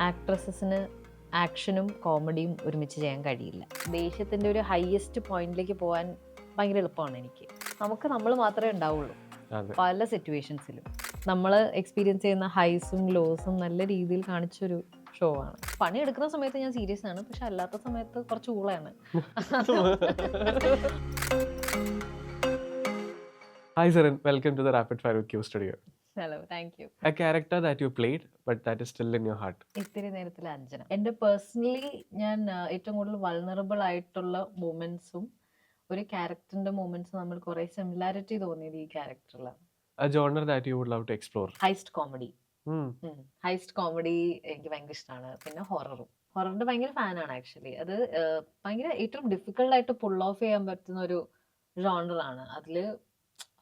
ആക്ട്രസസിന് ആക്ഷനും കോമഡിയും ഒരുമിച്ച് ചെയ്യാൻ കഴിയില്ല. ദേഷ്യത്തിൻ്റെ ഒരു ഹയസ്റ്റ് പോയിന്റിലേക്ക് പോകാൻ ഭയങ്കര എളുപ്പമാണ് എനിക്ക്. നമ്മൾ മാത്രമേ ഉണ്ടാവുള്ളൂ പല സിറ്റുവേഷൻസിലും. നമ്മൾ എക്സ്പീരിയൻസ് ചെയ്യുന്ന ഹൈസും ലോസും നല്ല രീതിയിൽ കാണിച്ചൊരു ഷോ ആണ്. പണിയെടുക്കുന്ന സമയത്ത് ഞാൻ സീരിയസ് ആണ്, പക്ഷെ അല്ലാത്ത സമയത്ത് കുറച്ച് ഊളയാണ്. Hi Saran, welcome to the Rapid Fire with Q Studio. Hello, thank you. A character that you played but that is still in your heart. ഇത്തിരി നേരത്തിൽ അഞ്ജന. എൻ്റെ പേഴ്സണലി ഞാൻ ഏറ്റവും കൂടുതൽ വൾണറബിൾ ആയിട്ടുള്ള മൂമെന്റ്സും ഒരു ക്യാരക്ടറിന്റെ മൂമെന്റ്സും നമ്മൾ കുറെ സിമിലാരിറ്റി തോന്നിയത് ഈ ക്യാരക്ടറിലാണ്. A genre that you would love to explore. Heist comedy. Heist comedy എനിക്ക് ഭയങ്കര ഇഷ്ടമാണ്. പിന്നെ ഹൊററിന്റെ ഭയങ്കര ഫാനാണ് ആക്ച്വലി. അത് ഭയങ്കര ഏറ്റവും ഡിഫിക്കൽട്ട് ആയിട്ട് പുൾ ഓഫ് ചെയ്യാൻ പറ്റുന്ന ഒരു ജോണറാണ്. അതില്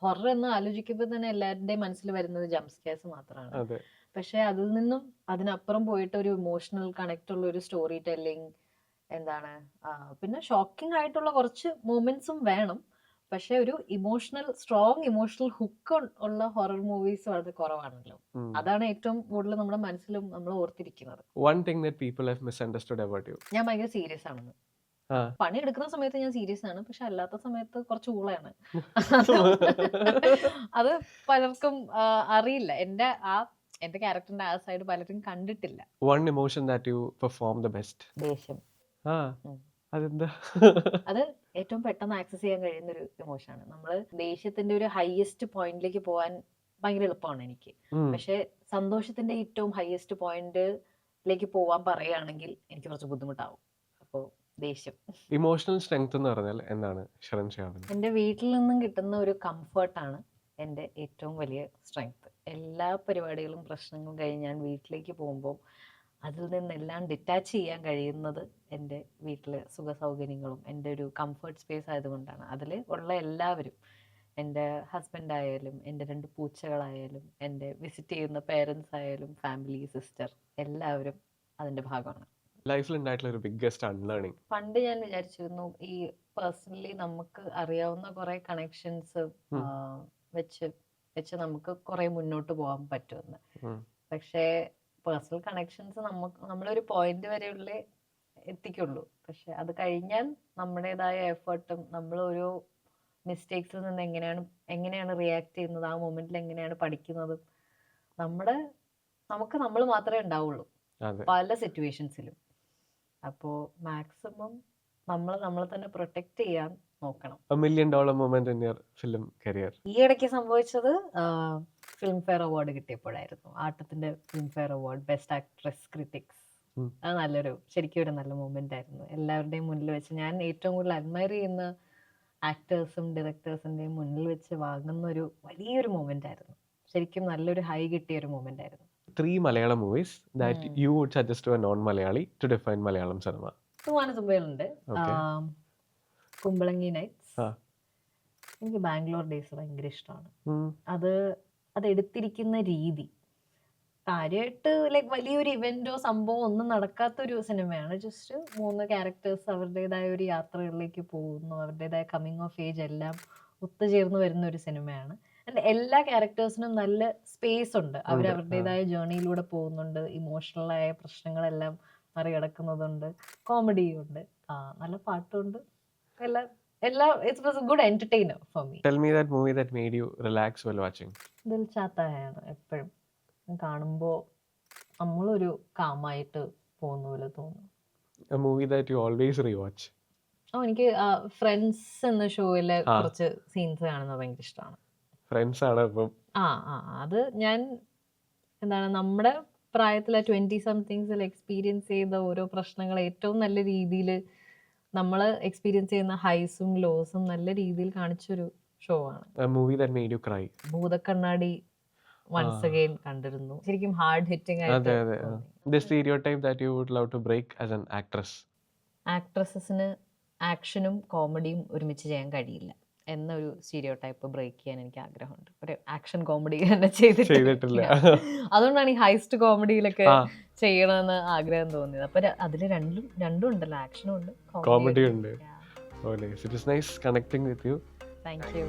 ഹൊറർ എന്ന് ആലോചിക്കുമ്പോൾ തന്നെ എല്ലാവരുടെയും മനസ്സിൽ വരുന്നത് ജംപ് സ്കെയർസ് മാത്രമാണ്. പക്ഷെ അതിൽ നിന്നും അതിനപ്പുറം പോയിട്ട് ഒരു ഇമോഷണൽ കണക്ട് ഉള്ള ഒരു സ്റ്റോറി ടെല്ലിംഗ് എന്താണ്, പിന്നെ ഷോക്കിംഗ് ആയിട്ടുള്ള കുറച്ച് മൂമെന്റ്സും വേണം. പക്ഷെ ഒരു സ്ട്രോങ് ഇമോഷണൽ ഹുക്ക് ഉള്ള ഹൊറർ മൂവീസ് വളരെ കുറവാണല്ലോ. അതാണ് ഏറ്റവും കൂടുതൽ നമ്മുടെ മനസ്സിലും നമ്മൾ ഓർത്തിരിക്കുന്നത്. One thing that people have misunderstood about you. ഞാൻ ഭയങ്കര സീരിയസ് ആണെന്ന്. പണിയെടുക്കുന്ന സമയത്ത് ഞാൻ സീരിയസ് ആണ്, പക്ഷെ അല്ലാത്ത സമയത്ത് കുറച്ച് ഊളയാണ്. അത് പലർക്കും അറിയില്ല. എന്റെ ക്യാരക്ടറിന്റെ ആ സൈഡ് പലരും കണ്ടിട്ടില്ല. One emotion that you perform the best. ദേഷ്യം. അതെന്താ? അത് ഏറ്റവും പെട്ടെന്ന് ആക്സസ് ചെയ്യാൻ കഴിയുന്ന ഒരു ഇമോഷനാണ്. നമ്മള് ദേഷ്യത്തിന്റെ ഒരു ഹയസ്റ്റ് പോയിന്റിലേക്ക് പോകാൻ ഭയങ്കര എളുപ്പമാണ് എനിക്ക്. പക്ഷെ സന്തോഷത്തിന്റെ ഏറ്റവും ഹയസ്റ്റ് പോയിന്റിലേക്ക് പോവാൻ പറയുകയാണെങ്കിൽ എനിക്ക് കുറച്ച് ബുദ്ധിമുട്ടാവും. അപ്പോ ദേഷ്യം. ഇമോഷണൽ സ്ട്രെങ്ത് എന്ന് പറഞ്ഞാൽ എന്താണ് ശരൺ ഷാബിൻ? എൻ്റെ വീട്ടിൽ നിന്നും കിട്ടുന്ന ഒരു കംഫർട്ടാണ് എൻ്റെ ഏറ്റവും വലിയ സ്ട്രെങ്ത്. എല്ലാ പരിപാടികളും പ്രശ്നങ്ങളും കഴിഞ്ഞ് ഞാൻ വീട്ടിലേക്ക് പോകുമ്പോൾ അതിൽ നിന്നെല്ലാം ഡിറ്റാച്ച് ചെയ്യാൻ കഴിയുന്നത് എൻ്റെ വീട്ടിലെ സുഖ സൗകര്യങ്ങളും എൻ്റെ ഒരു കംഫർട്ട് സ്പേസ് ആയതുകൊണ്ടാണ്. അതിൽ ഉള്ള എല്ലാവരും, എൻ്റെ ഹസ്ബൻഡ് ആയാലും എൻ്റെ 2 പൂച്ചകളായാലും എൻ്റെ വിസിറ്റ് ചെയ്യുന്ന പേരൻസ് ആയാലും ഫാമിലി, സിസ്റ്റർ, എല്ലാവരും അതിൻ്റെ ഭാഗമാണ്. ലൈഫിൽ ഉണ്ടായിട്ടുള്ള ഒരു ബിഗ്ഗസ്റ്റ് അൺലേണിംഗ്? പണ്ട് ഞാൻ വിചാരിച്ചിരുന്നു ഈ പേഴ്സണലി നമുക്ക് അറിയാവുന്ന കുറെ കണക്ഷൻസ് വെച്ച് നമുക്ക് കുറെ മുന്നോട്ട് പോകാൻ പറ്റുമെന്ന്. പക്ഷേ പേഴ്സണൽ കണക്ഷൻസ് നമ്മളൊരു പോയിന്റ് വരെയുള്ളേ എത്തിക്കുള്ളൂ. പക്ഷെ അത് കഴിഞ്ഞാൽ നമ്മുടേതായ എഫേർട്ടും നമ്മൾ ഓരോ മിസ്റ്റേക്സിൽ നിന്ന് എങ്ങനെയാണ് റിയാക്ട് ചെയ്യുന്നത്, ആ മൊമെന്റിൽ എങ്ങനെയാണ് പഠിക്കുന്നതും നമ്മൾ മാത്രമേ ഉണ്ടാവുള്ളൂ പല സിറ്റുവേഷൻസിലും. അപ്പോൾ മാക്സിമം നമ്മളെ തന്നെ പ്രൊട്ടക്ട് ചെയ്യാൻ നോക്കണം. $1 million moment in your film career? ഈ ഇടയ്ക്ക് സംഭവിച്ചത് ഫിലിം ഫെയർ അവാർഡ് കിട്ടിയപ്പോഴായിരുന്നു. ആട്ടത്തിന്റെ Filmfare award best actress critics. അത് ശരിക്കും ഒരു നല്ല മൂമെന്റ് ആയിരുന്നു. എല്ലാവരുടെയും മുന്നിൽ വെച്ച്, ഞാൻ ഏറ്റവും കൂടുതൽ അഡ്മയർ ചെയ്യുന്ന ആക്ടേഴ്സും ഡയറക്ടേഴ്സിന്റെയും മുന്നിൽ വെച്ച് വാങ്ങുന്ന ഒരു വലിയൊരു മൂമെന്റ് ആയിരുന്നു. ശരിക്കും നല്ലൊരു ഹൈ കിട്ടിയ ഒരു മൂമെന്റ് ആയിരുന്നു. 3 Malayalam movies that you would suggest to a non-Malayali to define Malayalam cinema? തുമ്പാനുണ്ട്, കുമ്പളങ്ങി നൈറ്റ്സ്. എനിക്ക് ബാംഗ്ലൂർ ഡേയ്സ് ഭയങ്കര ഇഷ്ടമാണ്. അത് എടുത്തിരിക്കുന്ന രീതി കാര്യമായിട്ട് വലിയൊരു ഇവന്റോ സംഭവം ഒന്നും നടക്കാത്തൊരു സിനിമയാണ്. ജസ്റ്റ് 3 ക്യാരക്ടേഴ്സ് അവരുടേതായ ഒരു യാത്രകളിലേക്ക് പോകുന്നു, അവരുടേതായ കമ്മിങ് ഓഫ് ഏജ് എല്ലാം ഒത്തുചേർന്ന് വരുന്ന ഒരു സിനിമയാണ്. എല്ലാ ക്യാരക്ടേഴ്സിനും നല്ല സ്പേസ് ഉണ്ട്. അവരവരുടേതായ ജേർണിയിലൂടെ പോകുന്നുണ്ട്, ഇമോഷണലായ പ്രശ്നങ്ങളെല്ലാം മറികടക്കുന്നതുണ്ട്, കോമഡിയും ഉണ്ട്, നല്ല പാട്ടുമുണ്ട്, It was a good entertainer for me. Tell me that movie that made you relax while watching. ദിൽ ചാത്താ ഹൈയാണ് എപ്പോഴും കാണുമ്പോൾ നമ്മളൊരു കാമായിട്ട് പോകുന്ന പോലെ തോന്നും. A movie that you always rewatch? എനിക്ക് ഫ്രണ്ട്സ് എന്ന ഷോയിലെ കുറച്ച് സീൻസ് കാണുന്നത് ഭയങ്കര ഇഷ്ടമാണ്. ഫ്രണ്ട്സ് ആണ് അപ്പം. അത് ഞാൻ നമ്മുടെ പ്രായത്തിലെ 20 സംതിങ്സിൽ എക്സ്പീരിയൻസ് ചെയ്ത ഓരോ പ്രശ്നങ്ങൾ ഏറ്റവും നല്ല രീതിയിൽ നമ്മൾ എക്സ്പീരിയൻസ് ചെയ്യുന്ന ഹൈസും ലോസും നല്ല രീതിയിൽ കാണിച്ചൊരു ഷോ ആണ്. A movie that made you cry? ഭൂതക്കണ്ണാടി once again കണ്ടിരുന്നു. ശരിക്കും ഹാർഡ് ഹിറ്റിംഗ് ആയിട്ട്. The stereotype that you would love to break as an actress? ആക്ട്രസസിന് ആക്ഷനും കോമഡിയും ഒരുമിച്ച് ചെയ്യാൻ കഴിയില്ല എന്നൊരു സ്റ്റീരിയോടൈപ്പ് ബ്രേക്ക് ചെയ്യാൻ എനിക്ക് ആഗ്രഹമുണ്ട്. ഒരു ആക്ഷൻ കോമഡി തന്നെ ചെയ്തിട്ടില്ല. അതുകൊണ്ടാണ് ഈ ഹൈസ്റ്റ് കോമഡിയിലൊക്കെ ചെയ്യണമെന്ന് ആഗ്രഹം തോന്നിയത്. അപ്പൊ അതിൽ രണ്ടും ഉണ്ടല്ലോ, ആക്ഷനും ഉണ്ട്, കോമഡി ഉണ്ട്. It is nice connecting with you. Thank you.